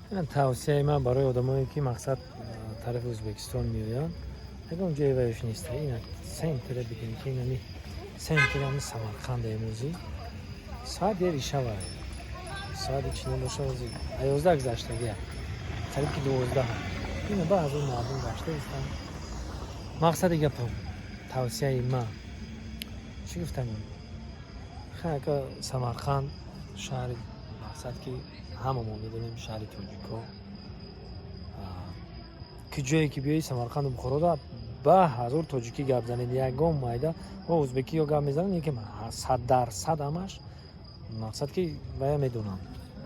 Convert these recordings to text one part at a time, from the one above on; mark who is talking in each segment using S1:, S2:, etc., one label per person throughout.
S1: тавсияи ман барои одамое ки мақсад тарафи Ӯзбекистон меоянд ягон ҷое вайш нест. Ин сентра бигем ки нами сентра ами Самарқанд эмрӯзи соат дер ишавад. Соати чӣ набошад 11 гузаштагия. Қариб ки 12. Ин баъз мардум гашта истанд. мақсади гапам тавсияи ман чӣ гуфтам? хака Самарқанд шаҳри мақсад ки ҳамамон медонем шаҳри тоҷико ки ҷое ки биёи Самарқанду Бухорода ба ҳазор тоҷикӣ гап занед. Ягон майда ва ӯзбекӣ ё гап мезанад яким 100% ҳамаш мақсад ки вая медонам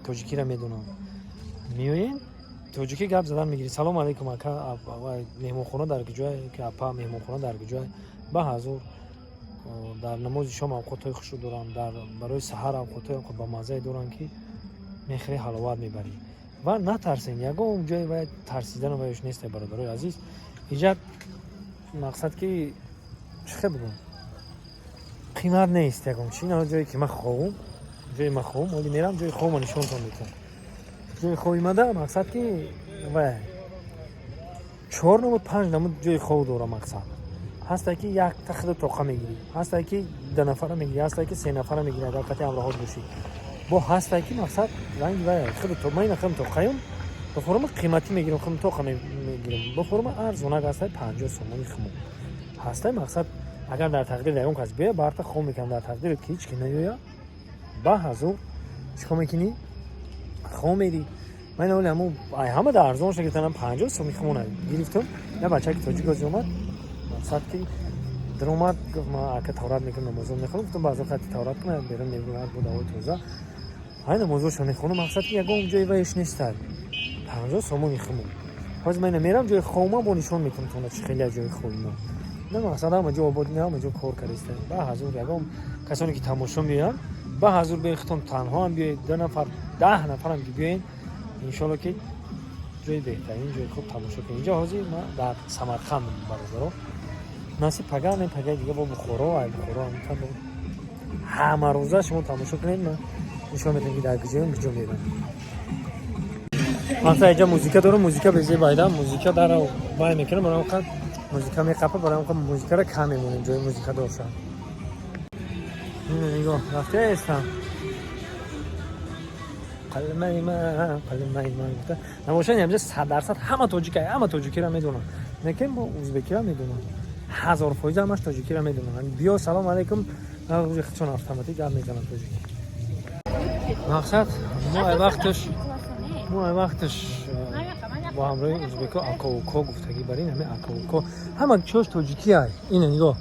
S1: тоҷикиро медонам. миёем тоҷикӣ гап задан мегирӣ. Салом алейкум ака, меҳмонхона дар куҷое ки апа меҳмонхона дар куҷое ба ҳазор дар намози шом авқотҳои хушрӯ дорам, дар барои саҳар авқотҳои ба маззае дорам ки мехӯрӣ ҳаловат мебарӣ ва натарсен. ягон ҷои вай тарсидан вайш нест. бародарои азиз иҷа мақсад ки чӣ бигӯм қимат нест. ягон чӣ на ҷое ки ман хоҳум ҷои ман хоҳум оли мерам ҷои хоҳума нишонтон медиҳам. ҷои хоҳи мада мақсад ки вай 4 намуд 5 намуд ҷои хоҳу дора. мақсад ҳастае ки якта худо тоқа мегирӣ, ҳастае ки 2 нафара мегирӣ, ҳастае ки 3 нафара мегирӣ. агар қати амроҳот бошӣ бо ҳастае ки мақсад ранги вай худо то ман худом тоқаём ба форма қиматӣ мегирам, худом тоқа мегирам ба форма арзонак ҳастае 50 сомони хмо ҳастае. мақсад агар дар тақдир ягон кас биёя барта хоҳ мекунам. дар тақдирет ки ҳеч ки наёя ба ҳазор чикор мекунӣ хоҳ мери. ман оли ҳама дар арзон шуда гирифтам 50 соми хмо гирифтам. я бачаки тоҷикози омад мақсад ки даромад гуфт ман ака таврат мекунам намозо мехонам. гуфтам баъзо қати таврат кунам берам мебурад бо давои тоза ҳай намозошо мехонам. мақсад ки ягон ҷои вайш нестад 50 сомони хмо. ҳозир ман мерам ҷои хоҳума бо нишон метавонам тона чӣ хеле ҷои хоҳи ман на мақсад ҳама ҷо обод не ҳама ҷо кор кардаистем. ба ҳазор ягон касоне ки тамошо меоянд ба ҳазор биёед. хитон танҳоам биёед 2 нафар 10 нафарам ки биёед иншоалло ки ҷои беҳтарин ҷои хуб тамошо кунем. инҷа ҳозир ман дар Самарқанд бародаро насиб пага не пагаи дига бо Бухоро ай Бухоро ҳамтабо ҳама рӯза шумо тамошо кунед. ман нишон медиҳам ки дар куҷоям куҷо мерам. мақсад инҷа музика дорам. музика безе байда музика дар вай мекунам. барои вақт музика меқапа барои вақт музикаро кам мемонем ҷои музика дошта. нигоҳ рафтаестам қалимаи ман гуфта набошад ҳамҷа 100% ҳама тоҷикай ҳама тоҷикиро медонам. лекин бо ӯзбекиро медонам 1000% ҳамаш тоҷикиро медонам. биё салом алейкум чун автоматик гап мезанам тоҷики. мақсад мо ай вақташ бо ҳамроҳи ӯзбеко акауко гуфтагӣ бар ин ҳаме акауко ҳама чош тоҷикиай. ина нигоҳ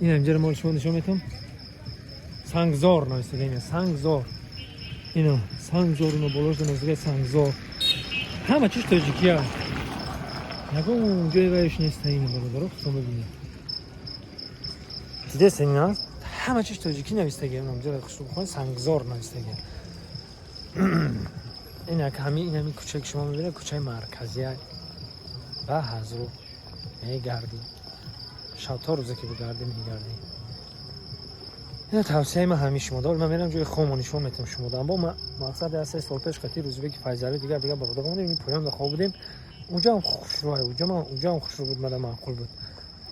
S1: ин ҳамҷаро мо шумо нишон метавонам. сангзор навистагаин сангзор ино сангзор ино болош навистагаин сангзор ҳама чиш тоҷикиай. ягон ҷои вайш неста. ин бародаро худо бибинед дидест. ин аст ҳама чиш тоҷикӣ навистагаин. ҳамҷаро хушрӯбхон сангзор навистагаин. ин як ҳами кӯчае ки шумо мебинед кӯчаи марказиай. ба ҳазро мегардӣ шабто рӯза ки бигардӣ мегардӣ. ин тавсияи ман ҳамин шумо дор. ман мерам ҷои хоҳмо нишон метавонам шумо дам. бо мақсад 3 сол пеш қати рӯзбеки файзалӣ дига бародарон будем. ин поён дахоҳ будем. уҷа ҳам хушрӯай уҷа ҳам хушрӯ буд. мада маъқул буд.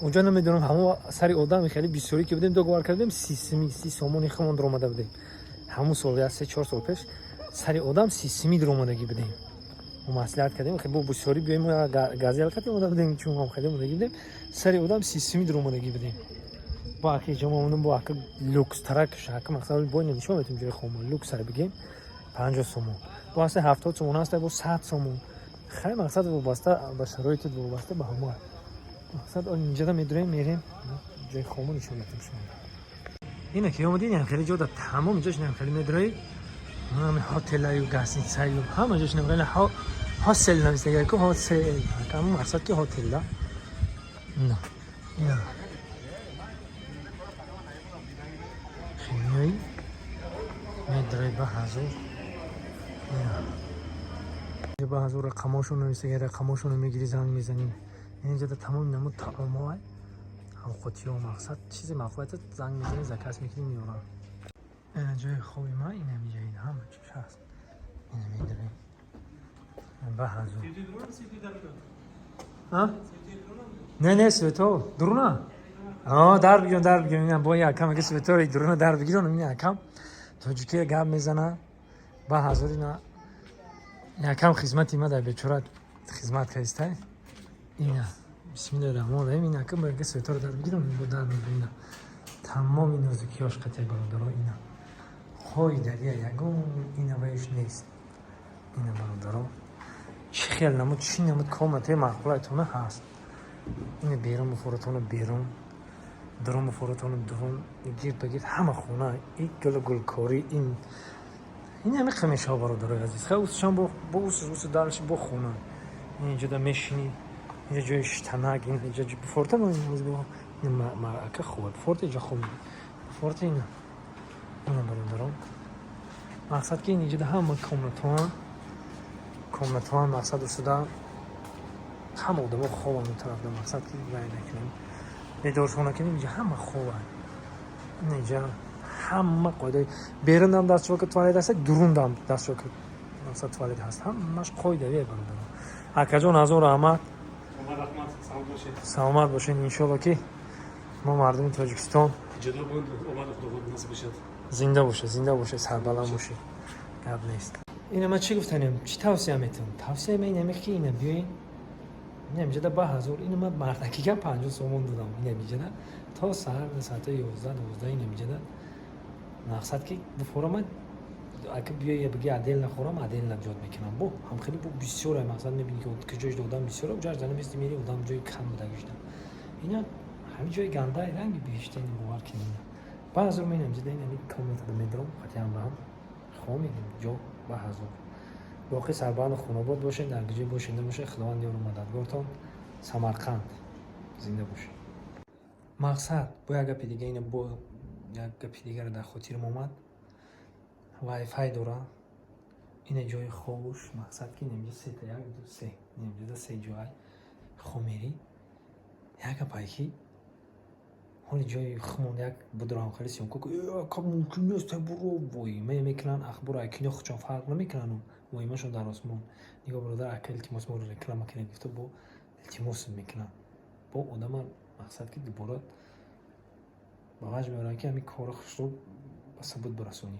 S1: уҷа намедонам ҳамо сари одами хеле бисёрӣ ки будем договор кардем 30 сомони хмон даромада будем. ҳамун сол 3-4 сол пеш сари одам 30 даромадагӣ будем. маслиҳат кардем бо бисёрӣ биёем газелкати омада будем чун ҳам хеле омадагӣ будем. сари одам 30 даромадагӣ будем. бо аки ҷома мудем бо ака люкс тарак шака мақсад бо нишон метавонем ҷои хоҳма люкс сар бигем 50 сомон бо аста 70 сомон аста бо 100 сомон. хай мақсад вобаста ба шароити вобаста ба ҳама мақсад инҷа медурем мерем ҷои хоҳма нишон метавонем шумо. ина ки омадин ям хеле ҷода тамом ҷош ням хеле медурем. ҳаме ҳотелаю гостиницаю ҳама ҷош ням хеле ҳосел навистагаи ку ҳосел каму мақсад ки ҳотелда ина ина химиёи медурай ба ҳазор. ба ҳазор рақамошо навистагаи рақамошоно мегирӣ занг мезанӣ. инҷада тамоми намуд таомоай авқотиё мақсад чизи маъқулият занг мезанӣ заказ мекунӣ меорам. ина ҷои хоҳи ман ин ҳамиҷа ин ҳама чиш ҳаст. ина медурем ба ҳазор не свето дуруна дар бигирон бо якам ки светори дуруна дар бигирон ин якам тоҷикия гап мезана ба ҳазор ина якам хизмати ма дар бечора хизмат каста ина бисмиллаҳи раҳмони раҳим ин якам ки светори дар бигирон бо дар бигирон тамоми нозукиёш қатъи бародаро ина хои дария ягон ина ваеш нест ина бародаро чӣ хел намуд чӣ намуд комнатаи мақбулатона ҳаст ина берун буфоратона берун дурун буфоратона дурун гирд ба гирд ҳама хона ин гула гулкорӣ ин ҳами қамешҳо бародарои азиз хеле усшон бо усу дарш бо хона инҷода мешини инҷа ҷои штанак инҷа буфорта ака хуб буфорта ҷо хуб буфорта ина бародаро мақсад ки инҷода ҳама комнатон мақсад устуда ҳама одамо хобам ин тарафда мақсад ки вай накунем медоршона кунем инҷа ҳама хобам инҷа ҳама қоидаи берундам дастшока туалет ҳаст дурундам дастшока мақсад туалет ҳаст ҳамаш қоидавие бародаро акаҷон ҳазор раҳмат саломат бошед иншоалло ки мо мардуми тоҷикистон зинда бошед сарбаланд бошед гап нест ина ма чӣ гуфтанем чӣ тавсия метавон тавсия менаме ки ина биёем инамҷада ба ҳазор ина ма мардакига 50 сомон додам инамҷада то саҳар соати 11 инамҷада мақсад ки буфорама ака биёя биги адел нахорам адел наҷот мекунам бо ҳамхели бо бисёра мақсад мебини ки куҷоиш додам бисёра ҷаш занамисти мери одам ҷои кам буда гишта ина ҳами ҷои ганда ранги бишта ин бовар кинина ба ҳазор менамҷада инами комнатада медорам қатъан ба ҳам хо медем ҷо ба ҳазор боқӣ сарбанду хунобод бошед дар гуҷа бошенда бошед худованд ёру мададгортон самарқанд зинда бошед мақсад бо як гапи дига ина бо як гапи дигара дар хотирам омад вайфай дора ина ҷои хобуш мақсад ки инамҷа сета як ду се инамҷада се ҷой хомерӣ як гапай ки ҳоли ҷои хумон як будурам хеле сиёнко как мумкин нест буро вой мекунан ахбор кино хучон фарқ намекунан воимашон дар осмон нигоҳ бародар ака илтимос моро реклама кунед гуфта бо илтимос мекунан бо одама мақсад ки дубора ба ваҷ меорад ки ҳамин кори хушро ба сабут барасонӣ